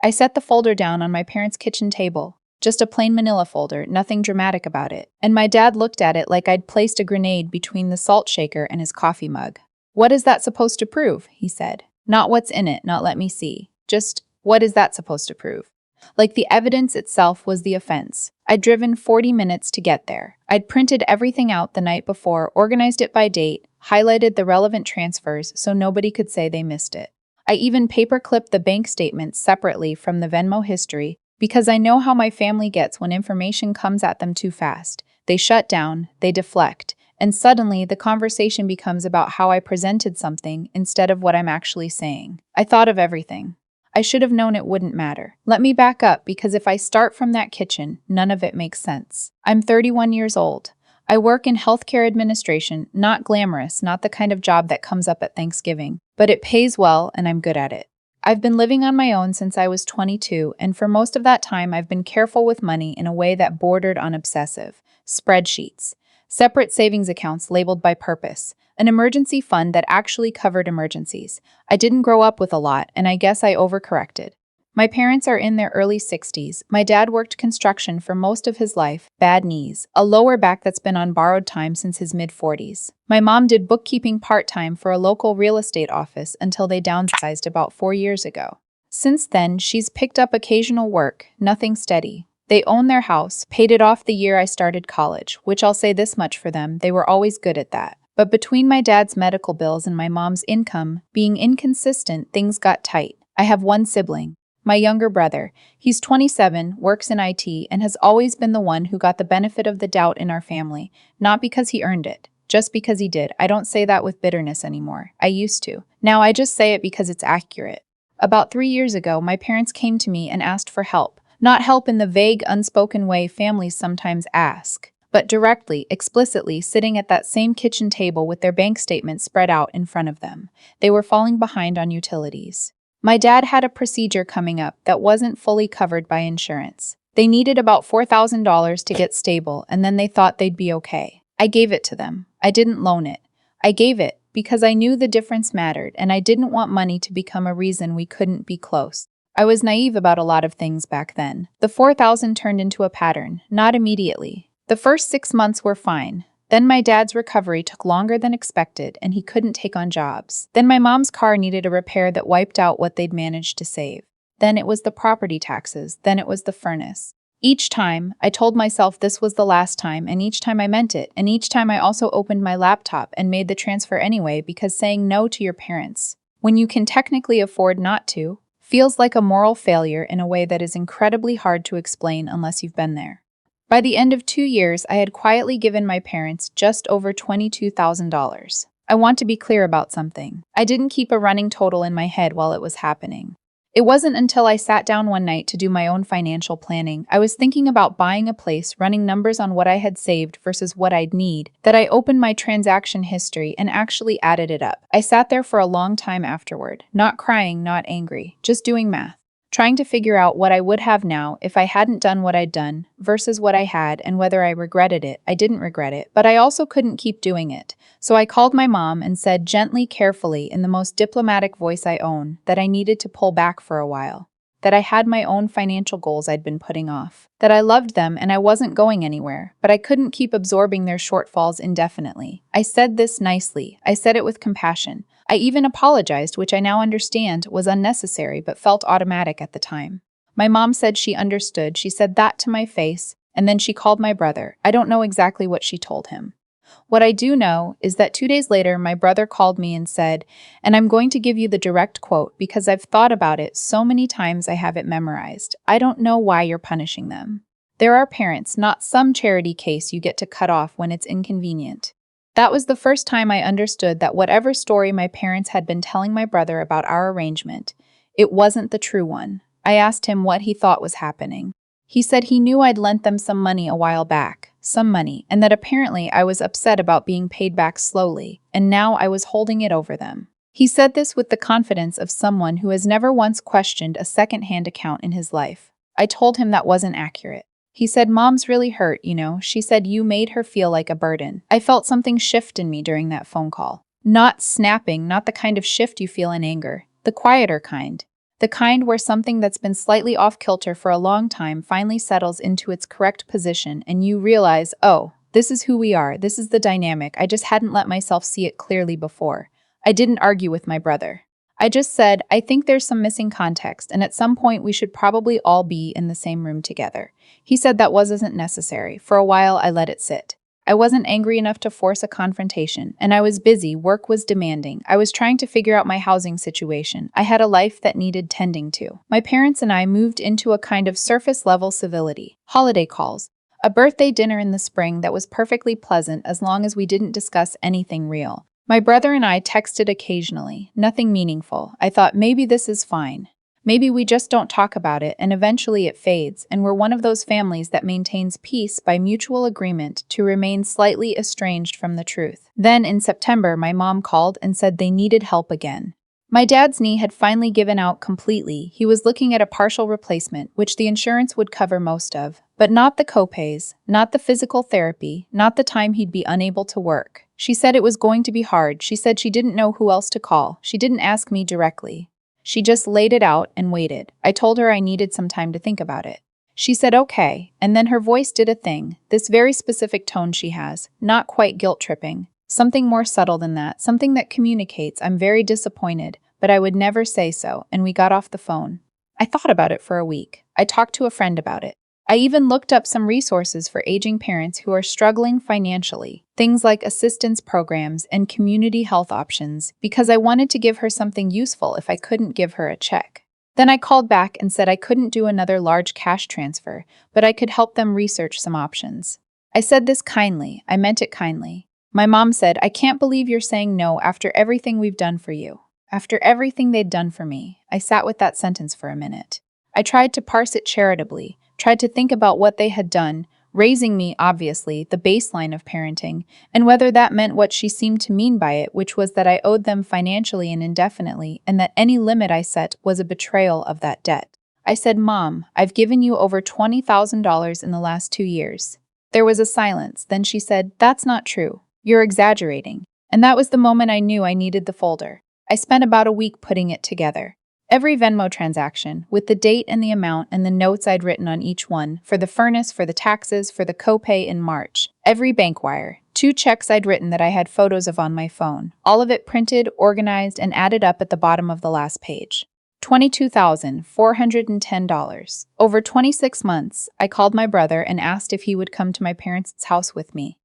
I set the folder down on my parents' kitchen table. Just a plain manila folder, nothing dramatic about it. And my dad looked at it like I'd placed a grenade between the salt shaker and his coffee mug. "What is that supposed to prove?" he said. "Not what's in it, not let me see. Just, what is that supposed to prove?" Like the evidence itself was the offense. I'd driven 40 minutes to get there. I'd printed everything out the night before, organized it by date, highlighted the relevant transfers so nobody could say they missed it. I even paper-clipped the bank statements separately from the Venmo history because I know how my family gets when information comes at them too fast. They shut down, they deflect, and suddenly the conversation becomes about how I presented something instead of what I'm actually saying. I thought of everything. I should have known it wouldn't matter. Let me back up because if I start from that kitchen, none of it makes sense. I'm 31 years old. I work in healthcare administration, not glamorous, not the kind of job that comes up at Thanksgiving, but it pays well and I'm good at it. I've been living on my own since I was 22, and for most of that time I've been careful with money in a way that bordered on obsessive. Spreadsheets, separate savings accounts labeled by purpose, an emergency fund that actually covered emergencies. I didn't grow up with a lot, and I guess I overcorrected. My parents are in their early 60s. My dad worked construction for most of his life, bad knees, a lower back that's been on borrowed time since his mid-40s. My mom did bookkeeping part-time for a local real estate office until they downsized about 4 years ago. Since then, she's picked up occasional work, nothing steady. They own their house, paid it off the year I started college, which I'll say this much for them, they were always good at that. But between my dad's medical bills and my mom's income being inconsistent, things got tight. I have one sibling. My younger brother. He's 27, works in IT, and has always been the one who got the benefit of the doubt in our family, not because he earned it, just because he did. I don't say that with bitterness anymore. I used to. Now I just say it because it's accurate. About 3 years ago, my parents came to me and asked for help. Not help in the vague, unspoken way families sometimes ask, but directly, explicitly, sitting at that same kitchen table with their bank statements spread out in front of them. They were falling behind on utilities. My dad had a procedure coming up that wasn't fully covered by insurance. They needed about $4,000 to get stable, and then they thought they'd be okay. I gave it to them. I didn't loan it. I gave it because I knew the difference mattered, and I didn't want money to become a reason we couldn't be close. I was naive about a lot of things back then. The $4,000 turned into a pattern, not immediately. The first 6 months were fine. Then my dad's recovery took longer than expected, and he couldn't take on jobs. Then my mom's car needed a repair that wiped out what they'd managed to save. Then it was the property taxes. Then it was the furnace. Each time, I told myself this was the last time, and each time I meant it, and each time I also opened my laptop and made the transfer anyway because saying no to your parents, when you can technically afford not to, feels like a moral failure in a way that is incredibly hard to explain unless you've been there. By the end of 2 years, I had quietly given my parents just over $22,000. I want to be clear about something. I didn't keep a running total in my head while it was happening. It wasn't until I sat down one night to do my own financial planning, I was thinking about buying a place, running numbers on what I had saved versus what I'd need, that I opened my transaction history and actually added it up. I sat there for a long time afterward, not crying, not angry, just doing math. Trying to figure out what I would have now if I hadn't done what I'd done versus what I had and whether I regretted it. I didn't regret it, but I also couldn't keep doing it. So I called my mom and said gently, carefully, in the most diplomatic voice I own, that I needed to pull back for a while, that I had my own financial goals I'd been putting off, that I loved them and I wasn't going anywhere, but I couldn't keep absorbing their shortfalls indefinitely. I said this nicely. I said it with compassion. I even apologized, which I now understand was unnecessary but felt automatic at the time. My mom said she understood. She said that to my face, and then she called my brother. I don't know exactly what she told him. What I do know is that 2 days later, my brother called me and said, and I'm going to give you the direct quote because I've thought about it so many times I have it memorized. I don't know why you're punishing them. There are parents, not some charity case you get to cut off when it's inconvenient. That was the first time I understood that whatever story my parents had been telling my brother about our arrangement, it wasn't the true one. I asked him what he thought was happening. He said he knew I'd lent them some money a while back, some money, and that apparently I was upset about being paid back slowly, and now I was holding it over them. He said this with the confidence of someone who has never once questioned a second-hand account in his life. I told him that wasn't accurate. He said, Mom's really hurt, you know. She said you made her feel like a burden. I felt something shift in me during that phone call. Not snapping, not the kind of shift you feel in anger. The quieter kind. The kind where something that's been slightly off kilter for a long time finally settles into its correct position and you realize, oh, this is who we are, this is the dynamic, I just hadn't let myself see it clearly before. I didn't argue with my brother. I just said, I think there's some missing context, and at some point we should probably all be in the same room together. He said that wasn't necessary. For a while, I let it sit. I wasn't angry enough to force a confrontation, and I was busy, work was demanding. I was trying to figure out my housing situation. I had a life that needed tending to. My parents and I moved into a kind of surface-level civility. Holiday calls. A birthday dinner in the spring that was perfectly pleasant as long as we didn't discuss anything real. My brother and I texted occasionally, nothing meaningful. I thought maybe this is fine. Maybe we just don't talk about it and eventually it fades, and we're one of those families that maintains peace by mutual agreement to remain slightly estranged from the truth. Then in September, my mom called and said they needed help again. My dad's knee had finally given out completely. He was looking at a partial replacement, which the insurance would cover most of, but not the copays, not the physical therapy, not the time he'd be unable to work. She said it was going to be hard. She said she didn't know who else to call. She didn't ask me directly. She just laid it out and waited. I told her I needed some time to think about it. She said okay, and then her voice did a thing, this very specific tone she has, not quite guilt-tripping. Something more subtle than that, something that communicates, I'm very disappointed, but I would never say so, and we got off the phone. I thought about it for a week. I talked to a friend about it. I even looked up some resources for aging parents who are struggling financially, things like assistance programs and community health options, because I wanted to give her something useful if I couldn't give her a check. Then I called back and said I couldn't do another large cash transfer, but I could help them research some options. I said this kindly. I meant it kindly. My mom said, I can't believe you're saying no after everything we've done for you. After everything they'd done for me. I sat with that sentence for a minute. I tried to parse it charitably, tried to think about what they had done, raising me, obviously, the baseline of parenting, and whether that meant what she seemed to mean by it, which was that I owed them financially and indefinitely, and that any limit I set was a betrayal of that debt. I said, Mom, I've given you over $20,000 in the last 2 years. There was a silence. Then she said, That's not true. You're exaggerating. And that was the moment I knew I needed the folder. I spent about a week putting it together. Every Venmo transaction, with the date and the amount and the notes I'd written on each one, for the furnace, for the taxes, for the copay in March. Every bank wire. 2 checks I'd written that I had photos of on my phone. All of it printed, organized, and added up at the bottom of the last page. $22,410. Over 26 months, I called my brother and asked if he would come to my parents' house with me.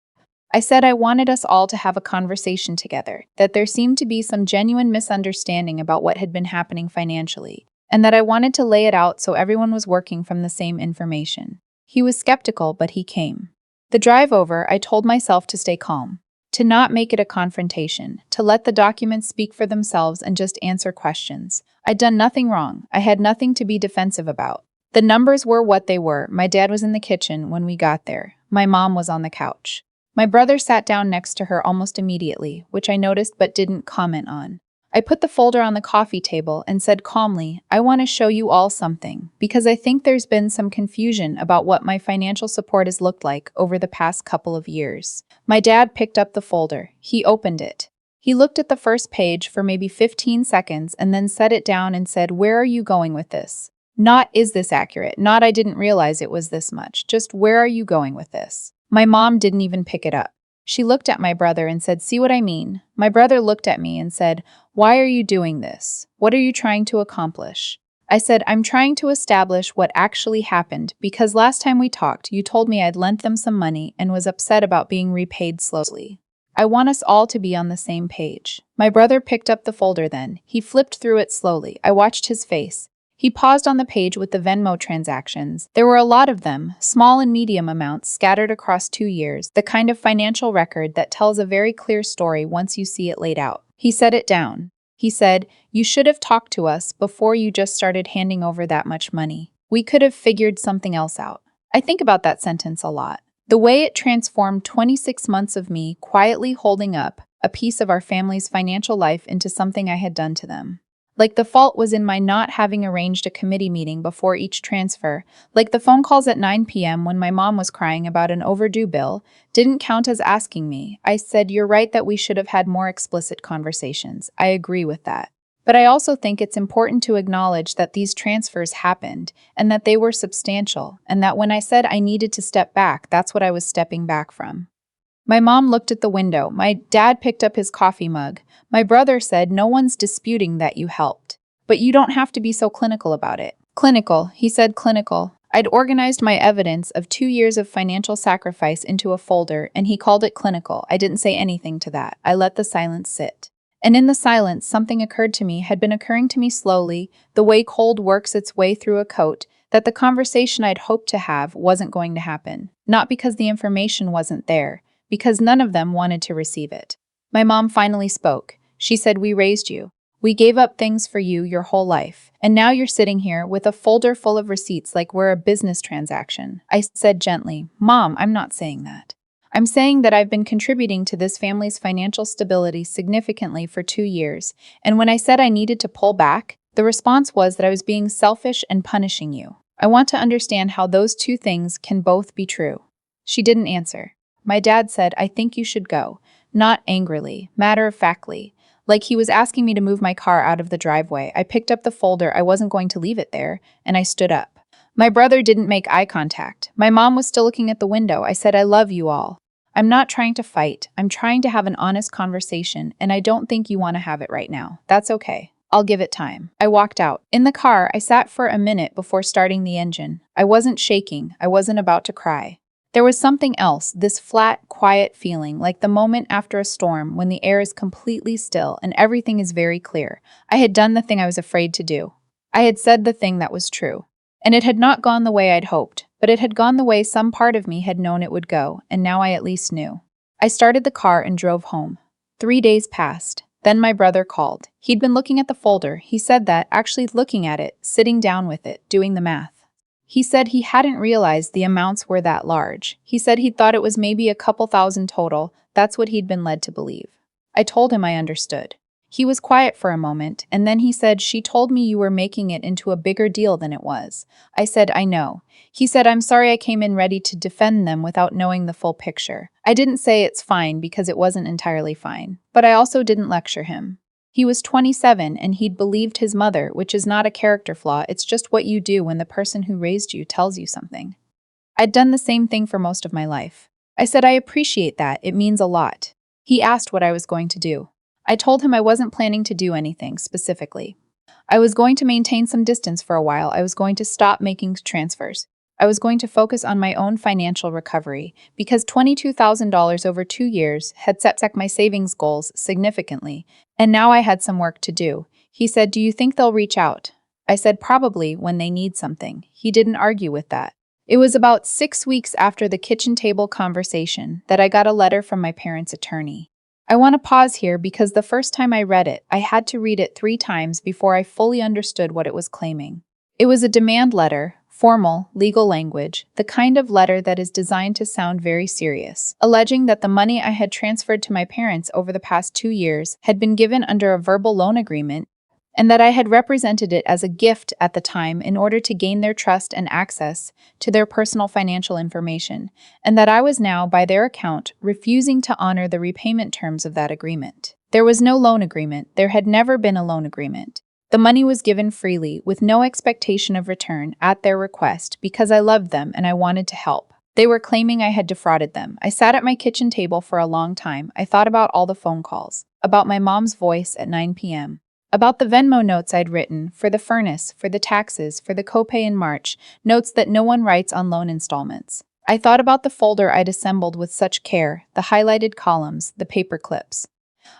I said I wanted us all to have a conversation together, that there seemed to be some genuine misunderstanding about what had been happening financially, and that I wanted to lay it out so everyone was working from the same information. He was skeptical, but he came. The drive over, I told myself to stay calm, to not make it a confrontation, to let the documents speak for themselves and just answer questions. I'd done nothing wrong. I had nothing to be defensive about. The numbers were what they were. My dad was in the kitchen when we got there. My mom was on the couch. My brother sat down next to her almost immediately, which I noticed but didn't comment on. I put the folder on the coffee table and said calmly, I want to show you all something, because I think there's been some confusion about what my financial support has looked like over the past couple of years. My dad picked up the folder. He opened it. He looked at the first page for maybe 15 seconds and then set it down and said, Where are you going with this? Not, is this accurate? Not, I didn't realize it was this much. Just, where are you going with this? My mom didn't even pick it up. She looked at my brother and said, See what I mean? My brother looked at me and said, Why are you doing this? What are you trying to accomplish? I said, I'm trying to establish what actually happened because last time we talked, you told me I'd lent them some money and was upset about being repaid slowly. I want us all to be on the same page. My brother picked up the folder then. He flipped through it slowly. I watched his face. He paused on the page with the Venmo transactions. There were a lot of them, small and medium amounts scattered across 2 years, the kind of financial record that tells a very clear story once you see it laid out. He set it down. He said, You should have talked to us before you just started handing over that much money. We could have figured something else out. I think about that sentence a lot. The way it transformed 26 months of me quietly holding up a piece of our family's financial life into something I had done to them. Like the fault was in my not having arranged a committee meeting before each transfer, like the phone calls at 9 p.m. when my mom was crying about an overdue bill, didn't count as asking me. I said, You're right that we should have had more explicit conversations. I agree with that. But I also think it's important to acknowledge that these transfers happened and that they were substantial, and that when I said I needed to step back, that's what I was stepping back from. My mom looked at the window. My dad picked up his coffee mug. My brother said, "No one's disputing that you helped. But you don't have to be so clinical about it." Clinical, he said, clinical. I'd organized my evidence of 2 years of financial sacrifice into a folder, and he called it clinical. I didn't say anything to that. I let the silence sit. And in the silence, something occurred to me, had been occurring to me slowly, the way cold works its way through a coat, that the conversation I'd hoped to have wasn't going to happen. Not because the information wasn't there, because none of them wanted to receive it. My mom finally spoke. She said, "We raised you. We gave up things for you your whole life. And now you're sitting here with a folder full of receipts like we're a business transaction." I said gently, "Mom, I'm not saying that. I'm saying that I've been contributing to this family's financial stability significantly for 2 years, and when I said I needed to pull back, the response was that I was being selfish and punishing you. I want to understand how those two things can both be true." She didn't answer. My dad said, "I think you should go," not angrily, matter-of-factly, like he was asking me to move my car out of the driveway. I picked up the folder, I wasn't going to leave it there, and I stood up. My brother didn't make eye contact. My mom was still looking at the window. I said, "I love you all. I'm not trying to fight. I'm trying to have an honest conversation, and I don't think you want to have it right now. That's okay. I'll give it time." I walked out. In the car, I sat for a minute before starting the engine. I wasn't shaking. I wasn't about to cry. There was something else, this flat, quiet feeling, like the moment after a storm when the air is completely still and everything is very clear. I had done the thing I was afraid to do. I had said the thing that was true. And it had not gone the way I'd hoped, but it had gone the way some part of me had known it would go, and now I at least knew. I started the car and drove home. 3 days passed. Then my brother called. He'd been looking at the folder. He said that, actually looking at it, sitting down with it, doing the math. He said he hadn't realized the amounts were that large. He said he'd thought it was maybe a couple thousand total. That's what he'd been led to believe. I told him I understood. He was quiet for a moment, and then he said, "She told me you were making it into a bigger deal than it was." I said, "I know." He said, "I'm sorry I came in ready to defend them without knowing the full picture." I didn't say it's fine because it wasn't entirely fine, but I also didn't lecture him. He was 27 and he'd believed his mother, which is not a character flaw, it's just what you do when the person who raised you tells you something. I'd done the same thing for most of my life. I said, "I appreciate that, it means a lot." He asked what I was going to do. I told him I wasn't planning to do anything specifically. I was going to maintain some distance for a while. I was going to stop making transfers. I was going to focus on my own financial recovery because $22,000 over 2 years had set back my savings goals significantly, and now I had some work to do. He said, "Do you think they'll reach out?" I said, "Probably when they need something." He didn't argue with that. It was about 6 weeks after the kitchen table conversation that I got a letter from my parents' attorney. I want to pause here because the first time I read it, I had to read it 3 times before I fully understood what it was claiming. It was a demand letter, formal, legal language, the kind of letter that is designed to sound very serious, alleging that the money I had transferred to my parents over the past 2 years had been given under a verbal loan agreement, and that I had represented it as a gift at the time in order to gain their trust and access to their personal financial information, and that I was now, by their account, refusing to honor the repayment terms of that agreement. There was no loan agreement. There had never been a loan agreement. The money was given freely, with no expectation of return, at their request, because I loved them and I wanted to help. They were claiming I had defrauded them. I sat at my kitchen table for a long time. I thought about all the phone calls, about my mom's voice at 9 p.m., about the Venmo notes I'd written, for the furnace, for the taxes, for the copay in March, notes that no one writes on loan installments. I thought about the folder I'd assembled with such care, the highlighted columns, the paper clips.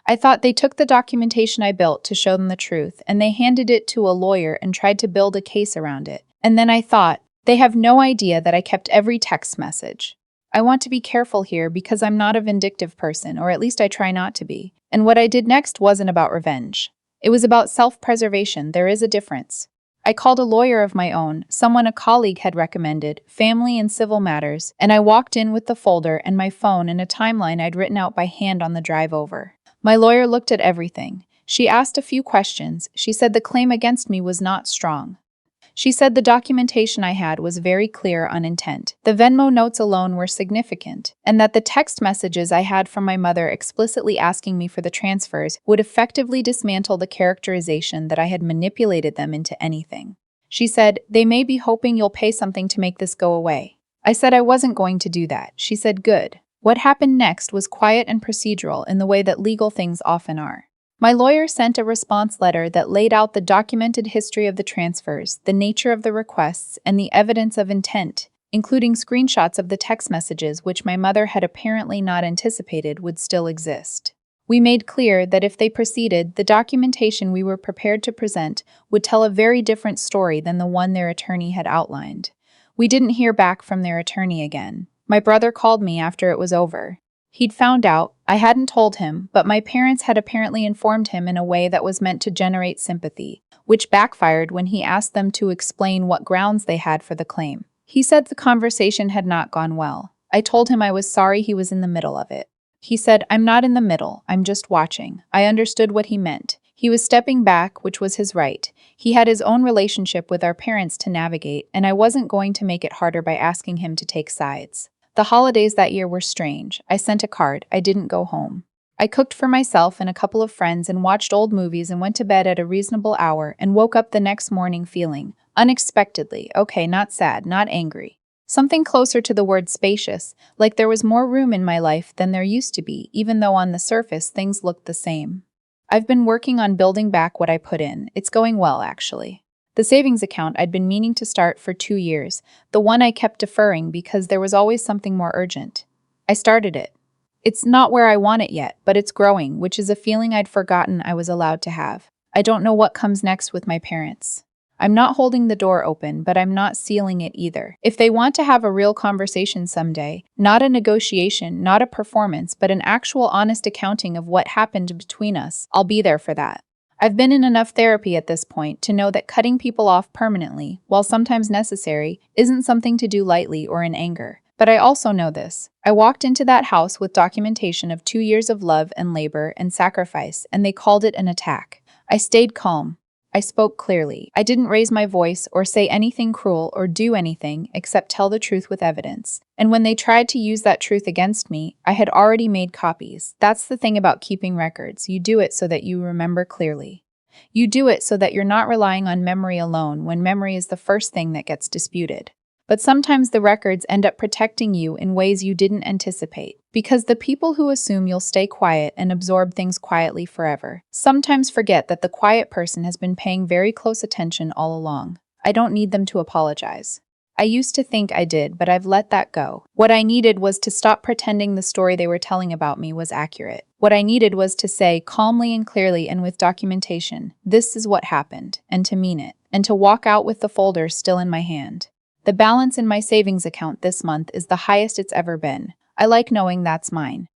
I thought they took the documentation I built to show them the truth, and they handed it to a lawyer and tried to build a case around it. And then I thought, they have no idea that I kept every text message. I want to be careful here because I'm not a vindictive person, or at least I try not to be. And what I did next wasn't about revenge. It was about self-preservation. There is a difference. I called a lawyer of my own, someone a colleague had recommended, family and civil matters, and I walked in with the folder and my phone and a timeline I'd written out by hand on the drive over. My lawyer looked at everything. She asked a few questions. She said the claim against me was not strong. She said the documentation I had was very clear on intent. The Venmo notes alone were significant, and that the text messages I had from my mother explicitly asking me for the transfers would effectively dismantle the characterization that I had manipulated them into anything. She said, "They may be hoping you'll pay something to make this go away." I said I wasn't going to do that. She said, "Good." What happened next was quiet and procedural in the way that legal things often are. My lawyer sent a response letter that laid out the documented history of the transfers, the nature of the requests, and the evidence of intent, including screenshots of the text messages which my mother had apparently not anticipated would still exist. We made clear that if they proceeded, the documentation we were prepared to present would tell a very different story than the one their attorney had outlined. We didn't hear back from their attorney again. My brother called me after it was over. He'd found out, I hadn't told him, but my parents had apparently informed him in a way that was meant to generate sympathy, which backfired when he asked them to explain what grounds they had for the claim. He said the conversation had not gone well. I told him I was sorry he was in the middle of it. He said, "I'm not in the middle, I'm just watching." I understood what he meant. He was stepping back, which was his right. He had his own relationship with our parents to navigate, and I wasn't going to make it harder by asking him to take sides. The holidays that year were strange. I sent a card. I didn't go home. I cooked for myself and a couple of friends and watched old movies and went to bed at a reasonable hour and woke up the next morning feeling, unexpectedly, okay, not sad, not angry. Something closer to the word spacious, like there was more room in my life than there used to be, even though on the surface things looked the same. I've been working on building back what I put in. It's going well, actually. The savings account I'd been meaning to start for 2 years, the one I kept deferring because there was always something more urgent. I started it. It's not where I want it yet, but it's growing, which is a feeling I'd forgotten I was allowed to have. I don't know what comes next with my parents. I'm not holding the door open, but I'm not sealing it either. If they want to have a real conversation someday, not a negotiation, not a performance, but an actual honest accounting of what happened between us, I'll be there for that. I've been in enough therapy at this point to know that cutting people off permanently, while sometimes necessary, isn't something to do lightly or in anger. But I also know this. I walked into that house with documentation of 2 years of love and labor and sacrifice, and they called it an attack. I stayed calm. I spoke clearly. I didn't raise my voice or say anything cruel or do anything except tell the truth with evidence. And when they tried to use that truth against me, I had already made copies. That's the thing about keeping records. You do it so that you remember clearly. You do it so that you're not relying on memory alone when memory is the first thing that gets disputed. But sometimes the records end up protecting you in ways you didn't anticipate, because the people who assume you'll stay quiet and absorb things quietly forever sometimes forget that the quiet person has been paying very close attention all along. I don't need them to apologize. I used to think I did, but I've let that go. What I needed was to stop pretending the story they were telling about me was accurate. What I needed was to say calmly and clearly and with documentation, "This is what happened," and to mean it, and to walk out with the folder still in my hand. The balance in my savings account this month is the highest it's ever been. I like knowing that's mine.